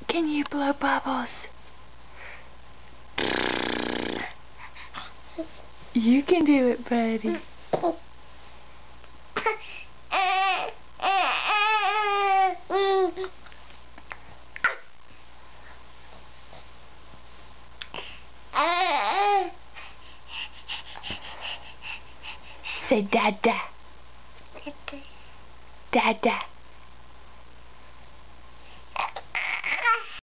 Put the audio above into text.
Can you blow bubbles? You can do it, buddy. Say dada. Dada.